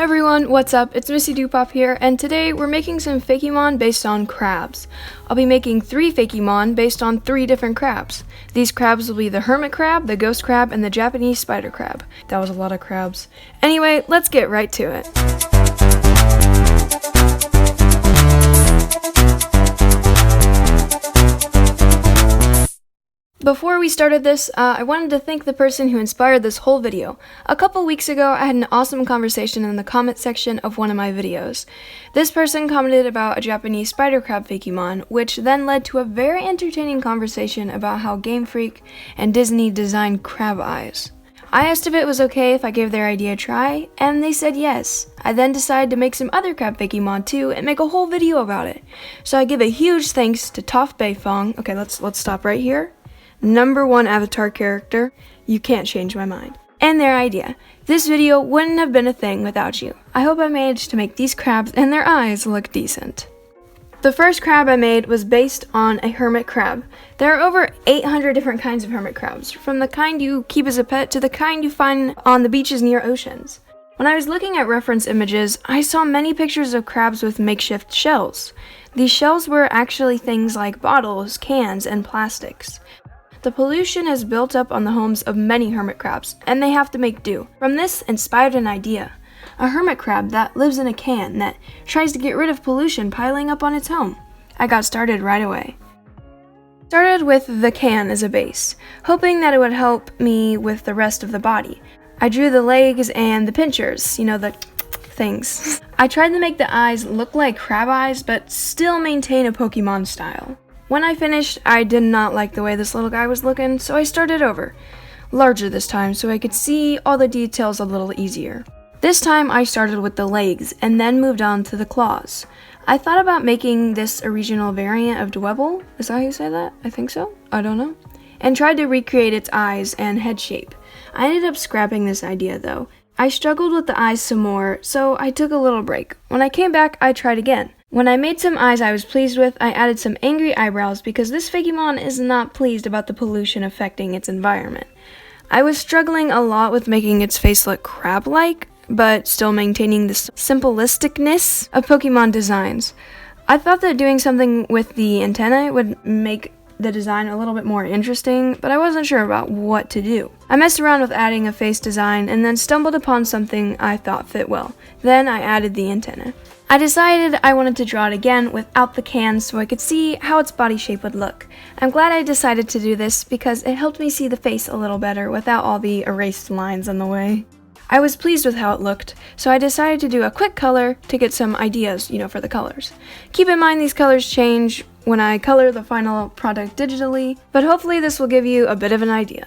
everyone, what's up? It's Missy Dupop here, and today we're making some Fakemon based on crabs. I'll be making 3 Fakemon based on 3 different crabs. These crabs will be the hermit crab, the ghost crab, and the Japanese spider crab. That was a lot of crabs. Anyway, let's get right to it. Before we started this, I wanted to thank the person who inspired this whole video. A couple weeks ago, I had an awesome conversation in the comment section of one of my videos. This person commented about a Japanese spider crab Fakemon, which then led to a very entertaining conversation about how Game Freak and Disney designed crab eyes. I asked if it was okay if I gave their idea a try, and they said yes. I then decided to make some other crab Fakemon too and make a whole video about it. So I give a huge thanks to Toph Beifong. Okay, let's stop right here. #1 avatar character, you can't change my mind, and their idea. This video wouldn't have been a thing without you. I hope I managed to make these crabs and their eyes look decent. The first crab I made was based on a hermit crab. There are over 800 different kinds of hermit crabs, from the kind you keep as a pet to the kind you find on the beaches near oceans. When I was looking at reference images, I saw many pictures of crabs with makeshift shells. These shells were actually things like bottles, cans, and plastics. The pollution has built up on the homes of many hermit crabs, and they have to make do. From this inspired an idea. A hermit crab that lives in a can that tries to get rid of pollution piling up on its home. I got started right away. Started with the can as a base, hoping that it would help me with the rest of the body. I drew the legs and the pinchers, the things. I tried to make the eyes look like crab eyes, but still maintain a Pokemon style. When I finished, I did not like the way this little guy was looking, so I started over. Larger this time, so I could see all the details a little easier. This time I started with the legs, and then moved on to the claws. I thought about making this a regional variant of Dwebble. Is that how you say that? I think so. I don't know. And tried to recreate its eyes and head shape. I ended up scrapping this idea though. I struggled with the eyes some more, so I took a little break. When I came back, I tried again. When I made some eyes I was pleased with, I added some angry eyebrows because this Fakemon is not pleased about the pollution affecting its environment. I was struggling a lot with making its face look crab-like, but still maintaining the simplisticness of Pokemon designs. I thought that doing something with the antennae would make the design a little bit more interesting, but I wasn't sure about what to do. I messed around with adding a face design and then stumbled upon something I thought fit well. Then I added the antenna. I decided I wanted to draw it again without the can so I could see how its body shape would look. I'm glad I decided to do this because it helped me see the face a little better without all the erased lines in the way. I was pleased with how it looked, so I decided to do a quick color to get some ideas, for the colors. Keep in mind these colors change when I color the final product digitally, but hopefully this will give you a bit of an idea.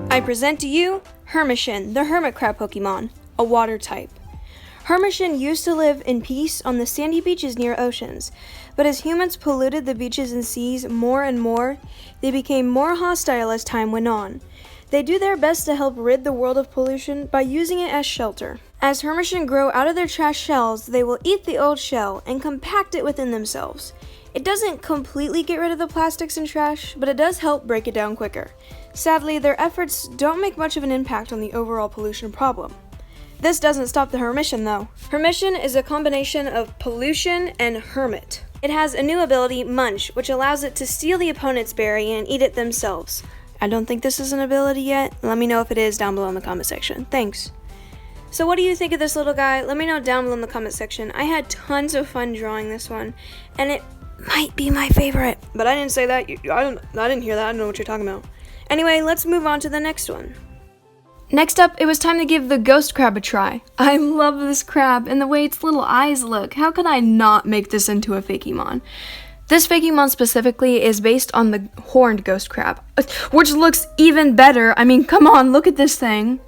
I present to you Hermishin, the hermit crab Pokemon, a water type. Hermishin used to live in peace on the sandy beaches near oceans, but as humans polluted the beaches and seas more and more, they became more hostile as time went on. They do their best to help rid the world of pollution by using it as shelter. As Hermishin grow out of their trash shells, they will eat the old shell and compact it within themselves. It doesn't completely get rid of the plastics and trash, but it does help break it down quicker. Sadly, their efforts don't make much of an impact on the overall pollution problem. This doesn't stop the Hermission though. Hermission is a combination of pollution and hermit. It has a new ability, Munch, which allows it to steal the opponent's berry and eat it themselves. I don't think this is an ability yet. Let me know if it is down below in the comment section. Thanks. So what do you think of this little guy? Let me know down below in the comment section. I had tons of fun drawing this one, and it might be my favorite. But I didn't say that. I didn't hear that. I don't know what you're talking about. Anyway, let's move on to the next one. Next up, it was time to give the ghost crab a try. I love this crab and the way its little eyes look. How could I not make this into a Fakemon? This Fakemon specifically is based on the horned ghost crab, which looks even better. I mean, come on, look at this thing.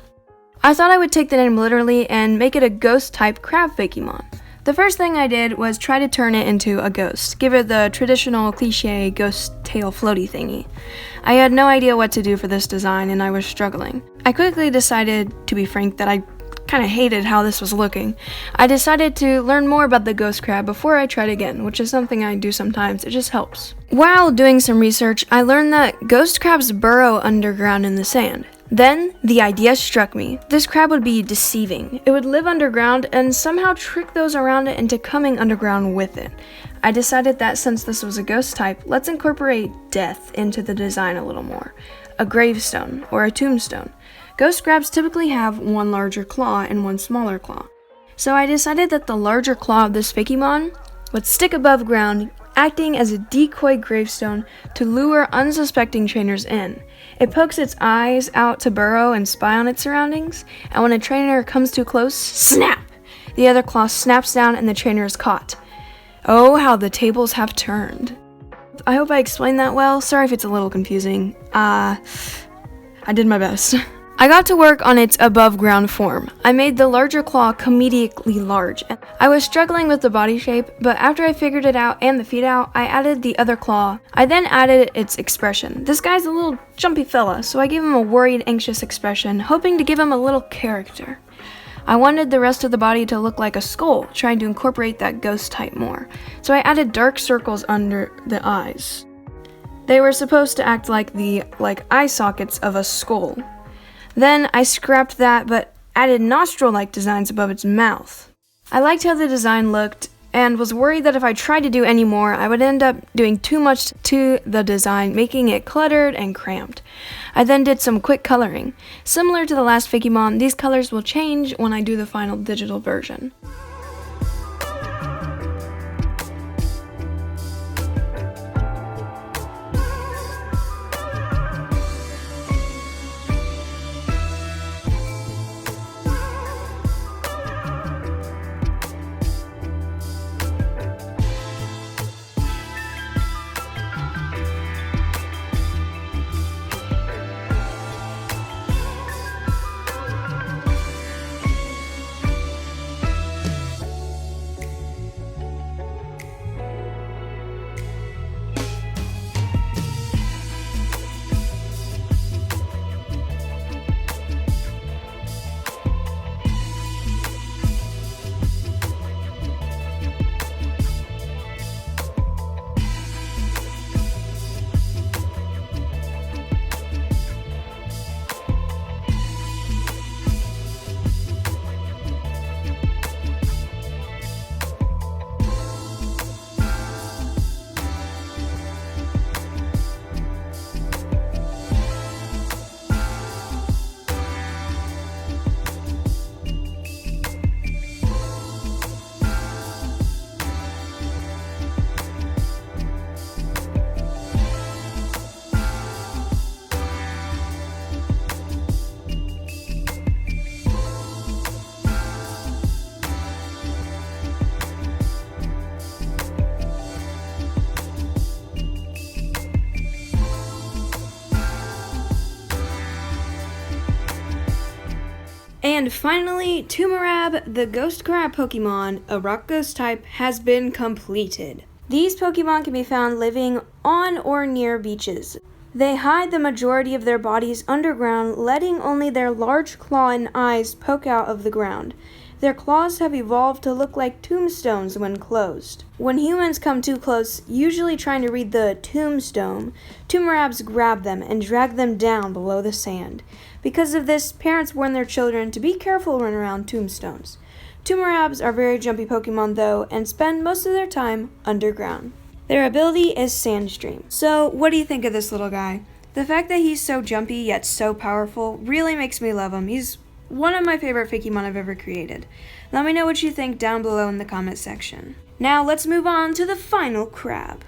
I thought I would take the name literally and make it a ghost-type crab Fakemon. The first thing I did was try to turn it into a ghost, give it the traditional cliche ghost tail floaty thingy. I had no idea what to do for this design and I was struggling. I quickly decided, to be frank, that I kind of hated how this was looking. I decided to learn more about the ghost crab before I tried again, which is something I do sometimes. It just helps. While doing some research, I learned that ghost crabs burrow underground in the sand. Then, the idea struck me. This crab would be deceiving. It would live underground and somehow trick those around it into coming underground with it. I decided that since this was a ghost type, let's incorporate death into the design a little more. A gravestone or a tombstone. Ghost crabs typically have one larger claw and one smaller claw. So I decided that the larger claw of this Fakemon would stick above ground, acting as a decoy gravestone to lure unsuspecting trainers in. It pokes its eyes out to burrow and spy on its surroundings, and when a trainer comes too close, snap! The other claw snaps down and the trainer is caught. Oh, how the tables have turned. I hope I explained that well. Sorry if it's a little confusing. I did my best. I got to work on its above ground form. I made the larger claw comedically large. I was struggling with the body shape, but after I figured it out and the feet out, I added the other claw. I then added its expression. This guy's a little jumpy fella, so I gave him a worried, anxious expression, hoping to give him a little character. I wanted the rest of the body to look like a skull, trying to incorporate that ghost type more. So I added dark circles under the eyes. They were supposed to act like the eye sockets of a skull. Then I scrapped that but added nostril-like designs above its mouth. I liked how the design looked and was worried that if I tried to do any more, I would end up doing too much to the design, making it cluttered and cramped. I then did some quick coloring. Similar to the last Fakemon, these colors will change when I do the final digital version. And finally, Tumarab, the ghost crab Pokemon, a rock ghost type, has been completed. These Pokemon can be found living on or near beaches. They hide the majority of their bodies underground, letting only their large claw and eyes poke out of the ground. Their claws have evolved to look like tombstones when closed. When humans come too close, usually trying to read the tombstone, tumorabs grab them and drag them down below the sand. Because of this, parents warn their children to be careful when around tombstones. Tumorabs are very jumpy Pokemon though, and spend most of their time underground. Their ability is Sandstream. So, what do you think of this little guy? The fact that he's so jumpy yet so powerful really makes me love him. He's one of my favorite Fakemon I've ever created. Let me know what you think down below in the comment section. Now let's move on to the final crab.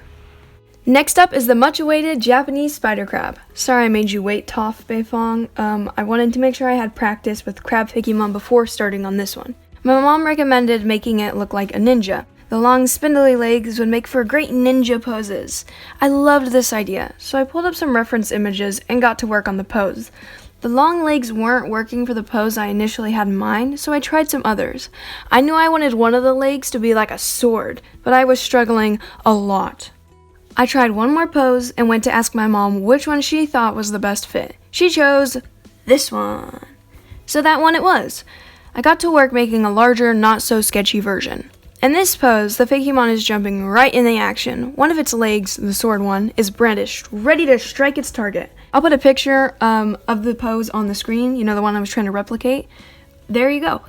Next up is the much-awaited Japanese spider crab. Sorry I made you wait, Toph Beifong. I wanted to make sure I had practice with crab Fakemon before starting on this one. My mom recommended making it look like a ninja. The long spindly legs would make for great ninja poses. I loved this idea, so I pulled up some reference images and got to work on the pose. The long legs weren't working for the pose I initially had in mind, so I tried some others. I knew I wanted one of the legs to be like a sword, but I was struggling a lot. I tried one more pose and went to ask my mom which one she thought was the best fit. She chose this one. So that one it was. I got to work making a larger, not so sketchy version. In this pose, the Fakemon is jumping right in the action. One of its legs, the sword one, is brandished, ready to strike its target. I'll put a picture of the pose on the screen, you know, the one I was trying to replicate. There you go.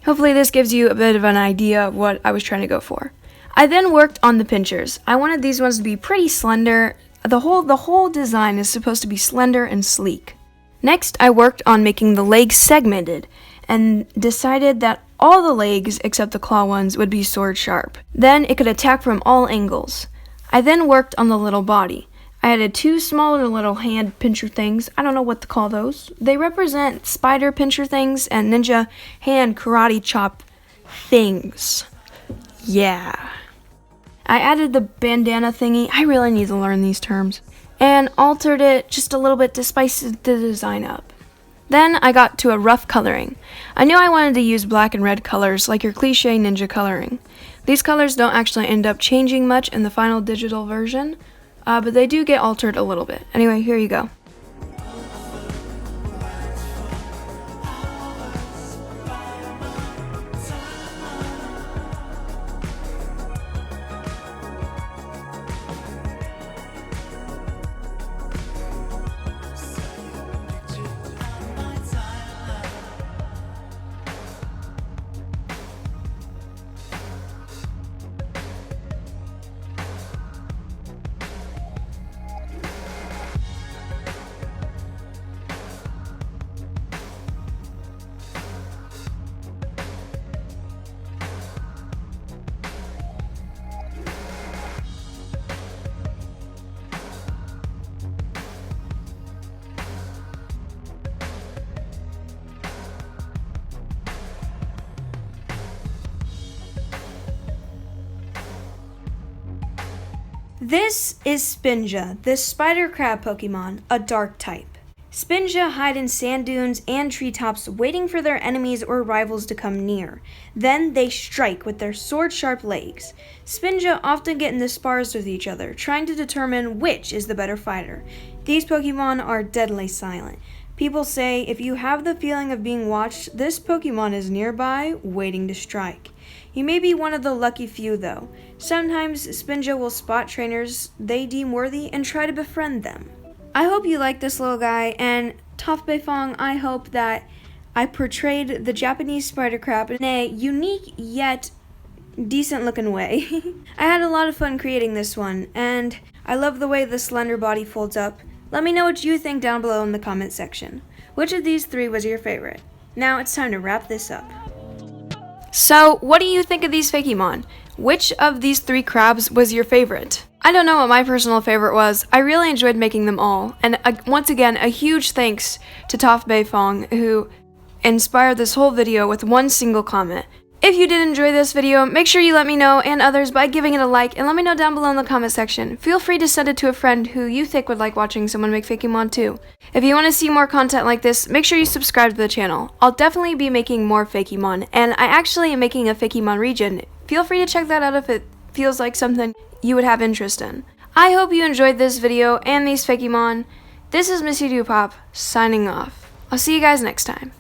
Hopefully this gives you a bit of an idea of what I was trying to go for. I then worked on the pinchers. I wanted these ones to be pretty slender. The whole design is supposed to be slender and sleek. Next, I worked on making the legs segmented and decided that all the legs except the claw ones would be sword sharp. Then it could attack from all angles. I then worked on the little body. I added two smaller little hand pincher things. I don't know what to call those. They represent spider pincher things and ninja hand karate chop things. Yeah. I added the bandana thingy. I really need to learn these terms. And altered it just a little bit to spice the design up. Then I got to a rough coloring. I knew I wanted to use black and red colors like your cliche ninja coloring. These colors don't actually end up changing much in the final digital version, but they do get altered a little bit. Anyway, here you go. This is Spinja, the spider crab Pokemon, a dark type. Spinja hide in sand dunes and treetops waiting for their enemies or rivals to come near. Then they strike with their sword-sharp legs. Spinja often get into spars with each other, trying to determine which is the better fighter. These Pokemon are deadly silent. People say if you have the feeling of being watched, this Pokemon is nearby, waiting to strike. You may be one of the lucky few though. Sometimes Spinja will spot trainers they deem worthy and try to befriend them. I hope you like this little guy, and Toph Beifong, I hope that I portrayed the Japanese spider crab in a unique yet decent looking way. I had a lot of fun creating this one, and I love the way the slender body folds up. Let me know what you think down below in the comment section. Which of these three was your favorite? Now it's time to wrap this up. So, what do you think of these Fakemon? Which of these three crabs was your favorite? I don't know what my personal favorite was. I really enjoyed making them all. And once again, a huge thanks to Toph Beifong, who inspired this whole video with one single comment. If you did enjoy this video, make sure you let me know and others by giving it a like, and let me know down below in the comment section. Feel free to send it to a friend who you think would like watching someone make Fakemon too. If you want to see more content like this, make sure you subscribe to the channel. I'll definitely be making more Fakemon, and I actually am making a Fakemon region. Feel free to check that out if it feels like something you would have interest in. I hope you enjoyed this video and these Fakemon. This is Missy Dupop, signing off. I'll see you guys next time.